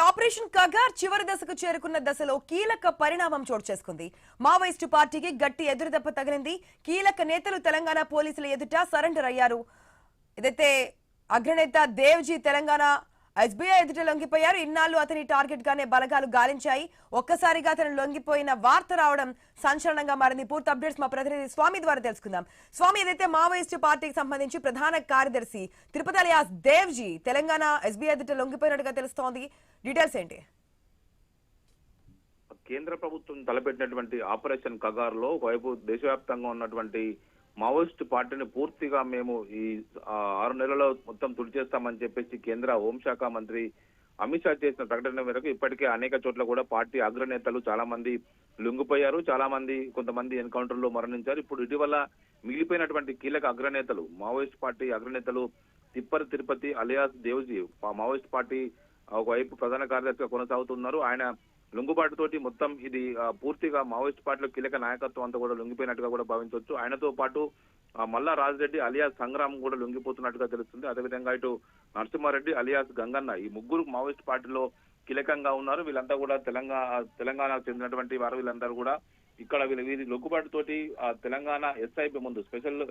Operation Kagar చివరి దశకు చేరుకున్న దశలో కీలక పరిణామం చోటు చేసుకుంది. మావోయిస్టు పార్టీకి గట్టి ఎదురుదెబ్బ తగిలింది. కీలక నేతలు తెలంగాణ పోలీసుల ఎదుట సరెండర్ అయ్యారు. ఇదైతే అగ్రనేత దేవ్జీ తెలంగాణ ఎస్బీఐ ఎదుట లొంగిపోయారు. ఇన్నాళ్లు అతని టార్గెట్ గానే బలగాలు గాలించాయి. ఒక్కసారిగా అతను లొంగిపోయిన వార్త రావడం సంచలనంగా మారింది. పూర్తి అప్డేట్స్ మా ప్రతినిధి స్వామి ద్వారా తెలుసుకుందాం. స్వామి, ఏదైతే మావోయిస్టు పార్టీకి సంబంధించి ప్రధాన కార్యదర్శి తిరుపతి అలియాస్ దేవ్జీ తెలంగాణ ఎస్బీఐ ఎదుట లొంగిపోయినట్టుగా తెలుస్తోంది. డీటెయిల్స్ ఏంటి? కేంద్ర ప్రభుత్వం తలపెట్టినటువంటి ఆపరేషన్ కగార్ లో ఒకవైపు దేశవ్యాప్తంగా ఉన్నటువంటి మావోయిస్టు పార్టీని పూర్తిగా మేము ఈ 6 నెలల్లో మొత్తం తుడిచేస్తామని చెప్పేసి కేంద్ర హోంశాఖ మంత్రి అమిత్ షా చేసిన ప్రకటన మేరకు ఇప్పటికే అనేక చోట్ల కూడా పార్టీ అగ్రనేతలు చాలా మంది లొంగిపోయారు. చాలా మంది కొంతమంది ఎన్కౌంటర్ లో మరణించారు. ఇప్పుడు ఇటీవల మిగిలిపోయినటువంటి కీలక అగ్రనేతలు మావోయిస్ట్ పార్టీ అగ్రనేతలు Thippiri Tirupati alias Devji Maoist party ఒకవైపు ప్రధాన కార్యదర్శిగా కొనసాగుతున్నారు. ఆయన లొంగుబాటుతోటి మొత్తం ఇది పూర్తిగా మావోయిస్ట్ పార్టీలో కీలక నాయకత్వం అంతా కూడా లొంగిపోయినట్టుగా కూడా భావించవచ్చు. ఆయనతో పాటు మల్లా రాజరెడ్డి అలియాస్ సంగ్రామ్ కూడా లొంగిపోతున్నట్టుగా తెలుస్తుంది. అదేవిధంగా ఇటు నరసింహారెడ్డి అలియాస్ గంగన్న, ఈ ముగ్గురు మావోయిస్ట్ పార్టీలో కీలకంగా ఉన్నారు. వీళ్ళంతా కూడా తెలంగాణకు చెందినటువంటి వారు. వీళ్ళందరూ కూడా ఇక్కడ వీరి లొంగుబాటుతోటి తెలంగాణ ఎస్ఐబి ముందు స్పెషల్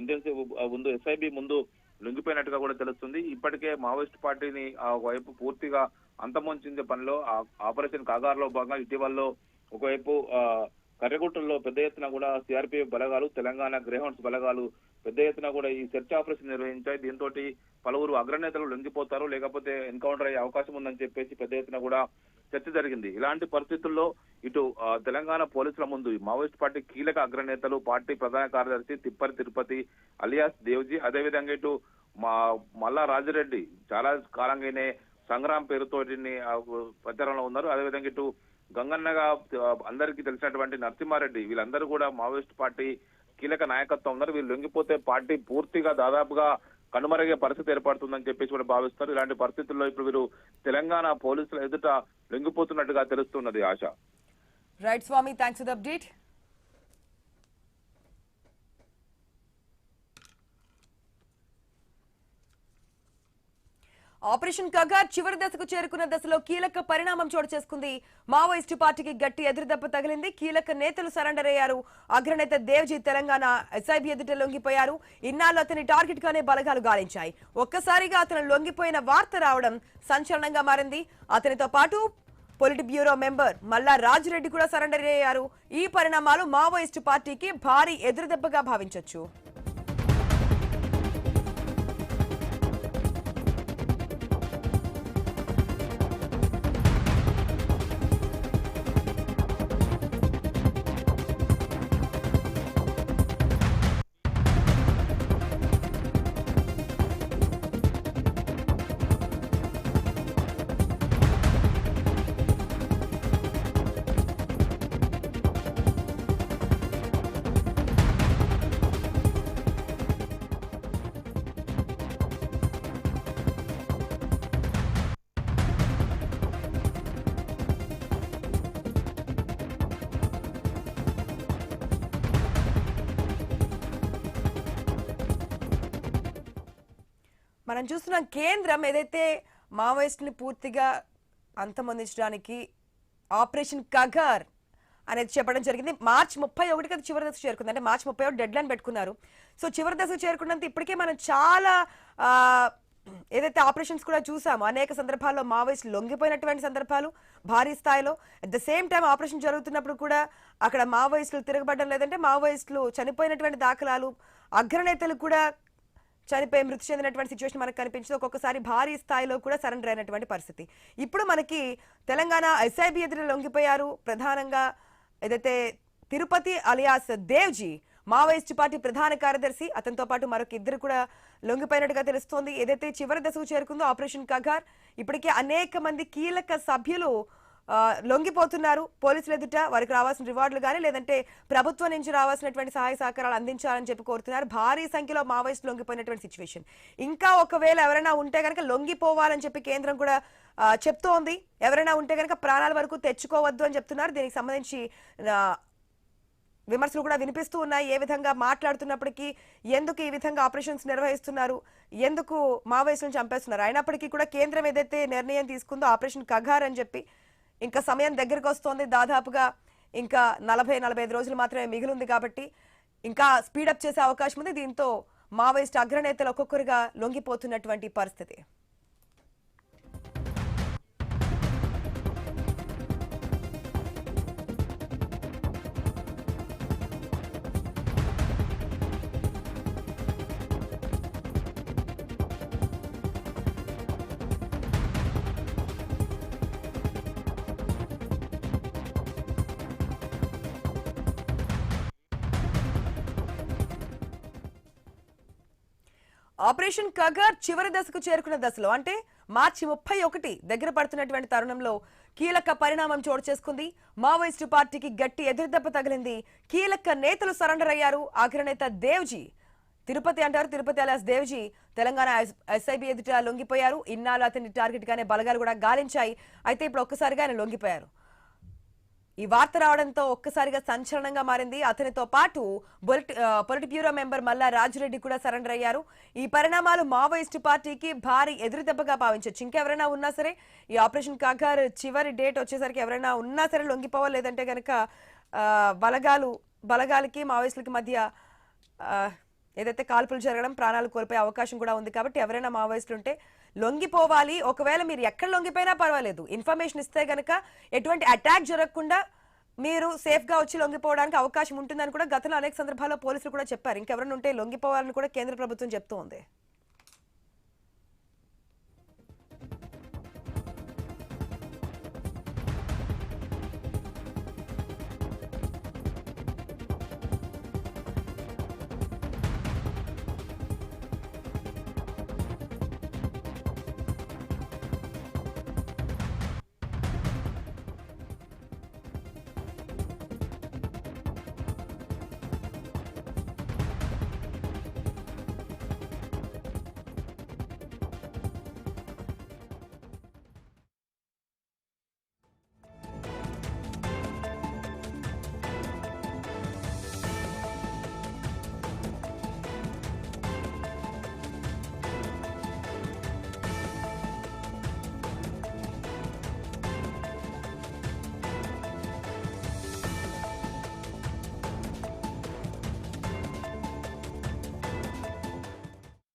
ఇంటెన్సివ్ ముందు ఎస్ఐబి ముందు లొంగిపోయినట్టుగా కూడా తెలుస్తుంది. ఇప్పటికే మావోయిస్ట్ పార్టీని ఒకవైపు పూర్తిగా అంతమొంచే పనిలో ఆపరేషన్ కాగార్ లో భాగంగా ఇటీవలలో ఒకవైపు కర్రెగుట్టల్లో పెద్ద ఎత్తున కూడా సిఆర్పిఎఫ్ బలగాలు, తెలంగాణ గ్రేహౌండ్స్ బలగాలు పెద్ద ఎత్తున కూడా ఈ సెర్చ్ ఆపరేషన్ నిర్వహించాయి. దీంతో పలువురు అగ్రనేతలు లొంగిపోతారు, లేకపోతే ఎన్కౌంటర్ అయ్యే అవకాశం ఉందని చెప్పేసి పెద్ద ఎత్తున కూడా చర్చ జరిగింది. ఇలాంటి పరిస్థితుల్లో ఇటు తెలంగాణ పోలీసుల ముందు మావోయిస్ట్ పార్టీ కీలక అగ్రనేతలు, పార్టీ ప్రధాన కార్యదర్శి తిప్పరి తిరుపతి అలియాస్ దేవ్జీ, అదేవిధంగా ఇటు మల్లా రాజిరెడ్డి చాలా కాలంగానే సంగ్రామ్ పేరుతో ప్రచారంలో ఉన్నారు. అదేవిధంగా ఇటు గంగన్నగా అందరికీ తెలిసినటువంటి నరసింహారెడ్డి, వీళ్ళందరూ కూడా మావోయిస్ట్ పార్టీ కీలక నాయకత్వం ఉన్నారు. వీళ్ళు లొంగిపోతే పార్టీ పూర్తిగా దాదాపుగా కనుమరుగే పరిస్థితి ఏర్పడుతుందని చెప్పేసి కూడా భావిస్తారు. ఇలాంటి పరిస్థితుల్లో ఇప్పుడు వీరు తెలంగాణ పోలీసుల ఎదుట లొంగిపోతున్నట్టుగా తెలుస్తున్నది. ఆశ. Right Swamy, thanks for the update. Operation Kagar చివరి దశకు చేరుకున్న దశలో కీలక పరిణామం చోటు చేసుకుంది. మావోయిస్టు పార్టీకి గట్టి ఎదురుదెబ్బ తగిలింది. కీలక నేతలు సరెండర్ అయ్యారు. అగ్రనేత దేవ్జీ తెలంగాణ ఎస్ఐబి ఎదుట లొంగిపోయారు. ఇన్నాళ్ళు అతని టార్గెట్ గానే బలగాలు గాలించాయి. ఒక్కసారిగా అతను లొంగిపోయిన వార్త రావడం సంచలనంగా మారింది. అతనితో పాటు పొలిట్ బ్యూరో మెంబర్ మల్లా రాజిరెడ్డి కూడా సరెండర్ అయ్యారు. ఈ పరిణామాలు మావోయిస్టు పార్టీకి భారీ ఎదురుదెబ్బగా భావించొచ్చు. మనం చూస్తున్నాం, కేంద్రం ఏదైతే మావోయిస్టుని పూర్తిగా అంతమొందించడానికి ఆపరేషన్ కగార్ అనేది చెప్పడం జరిగింది. మార్చి 31కి అది చివరి దశకు చేరుకుంది. అంటే మార్చి 31 డెడ్ లైన్ పెట్టుకున్నారు. సో చివరి దశకు చేరుకున్నంత ఇప్పటికే మనం చాలా ఏదైతే ఆపరేషన్స్ కూడా చూసాము. అనేక సందర్భాల్లో మావోయిస్టులు లొంగిపోయినటువంటి సందర్భాలు భారీ స్థాయిలో. At the same time operation జరుగుతున్నప్పుడు కూడా అక్కడ మావోయిస్టులు తిరగబడడం, లేదంటే మావోయిస్టులు చనిపోయినటువంటి దాఖలాలు, అగ్రనేతలు కూడా చనిపోయి మృతి చెందినటువంటి సిచ్యువేషన్ మనకు కనిపించింది. ఒక్కొక్కసారి భారీ స్థాయిలో కూడా సరెండర్ అయినటువంటి పరిస్థితి. ఇప్పుడు మనకి తెలంగాణ ఎస్ఐబి ఎదురు లొంగిపోయారు. ప్రధానంగా ఏదైతే Tirupati alias Devji Maoist party ప్రధాన కార్యదర్శి, అతనితో పాటు మరొక ఇద్దరు కూడా లొంగిపోయినట్టుగా తెలుస్తోంది. ఏదైతే చివరి దశకు చేరుకుందో ఆపరేషన్ కగార్, ఇప్పటికే అనేక మంది కీలక సభ్యులు లొంగిపోతున్నారు. పోలీసులు ఎదుట వారికి రావాల్సిన రివార్డులు కానీ, లేదంటే ప్రభుత్వం నుంచి రావాల్సినటువంటి సహాయ సహకారాలు అందించాలని చెప్పి కోరుతున్నారు. భారీ సంఖ్యలో మావోయిస్టులు లొంగిపోయినటువంటి సిచ్యువేషన్. ఇంకా ఒకవేళ ఎవరైనా ఉంటే కనుక లొంగిపోవాలని చెప్పి కేంద్రం కూడా చెప్తోంది. ఎవరైనా ఉంటే కనుక ప్రాణాల వరకు తెచ్చుకోవద్దు అని చెప్తున్నారు. దీనికి సంబంధించి విమర్శలు కూడా వినిపిస్తూ ఉన్నాయి. ఏ విధంగా మాట్లాడుతున్నప్పటికీ ఎందుకు ఈ విధంగా ఆపరేషన్స్ నిర్వహిస్తున్నారు, ఎందుకు మావోయిస్టులను చంపేస్తున్నారు, అయినప్పటికీ కూడా కేంద్రం ఏదైతే నిర్ణయం తీసుకుందో ఆపరేషన్ కగార్ అని చెప్పి ఇంకా సమయం దగ్గరకు వస్తోంది. దాదాపుగా ఇంకా 40-45 రోజులు మాత్రమే మిగిలింది కాబట్టి ఇంకా స్పీడప్ చేసే అవకాశం ఉంది. దీంతో మావోయిస్ట్ అగ్రనేతలు ఒక్కొక్కరుగా లొంగిపోతున్నటువంటి పరిస్థితి. ఆపరేషన్ కగార్ చివరి దశకు చేరుకున్న దశలో అంటే మార్చి 31 దగ్గర పడుతున్నటువంటి తరుణంలో కీలక పరిణామం చోటు చేసుకుంది. మావోయిస్టు పార్టీకి గట్టి ఎదురుదెబ్బ తగిలింది. కీలక నేతలు సరెండర్ అయ్యారు. అగ్రనేత దేవ్జీ, తిరుపతి అంటారు, తిరుపతి అలియాస్ దేవ్జీ తెలంగాణ ఎస్ఐబి ఎదుట లొంగిపోయారు. ఇన్నాళ్ళు అతని టార్గెట్ గానే బలగాలు కూడా గాలించాయి. అయితే ఇప్పుడు ఒక్కసారిగా ఆయన లొంగిపోయారు. ఈ వార్త రావడంతో ఒక్కసారిగా సంచలనంగా మారింది. అతనితో పాటు పొలిట్ బ్యూరో మెంబర్ మల్లా రాజిరెడ్డి కూడా సరెండర్ అయ్యారు. ఈ పరిణామాలు మావోయిస్టు పార్టీకి భారీ ఎదురుదెబ్బగా భావించవచ్చు. ఇంకెవరైనా ఉన్నా సరే ఈ ఆపరేషన్ కాగార్ చివరి డేట్ వచ్చేసరికి ఎవరైనా ఉన్నా సరే లొంగిపోవాలి, లేదంటే కనుక బలగాలకి మావోయిస్టులకి మధ్య ఏదైతే కాల్పులు జరగడం, ప్రాణాలు కోల్పోయే అవకాశం కూడా ఉంది. కాబట్టి ఎవరైనా మావోయిస్టులు ఉంటే లొంగిపోవాలి. ఒకవేళ మీరు ఎక్కడ లొంగిపోయినా పర్వాలేదు, ఇన్ఫర్మేషన్ ఇస్తే గనక ఎటువంటి అటాక్ జరగకుండా మీరు సేఫ్ గా వచ్చి లొంగిపోవడానికి అవకాశం ఉంటుందని కూడా గతంలో అనేక సందర్భాల్లో పోలీసులు కూడా చెప్పారు. ఇంకెవరైనా ఉంటే లొంగిపోవాలని కూడా కేంద్ర ప్రభుత్వం చెప్తూ ఉంది.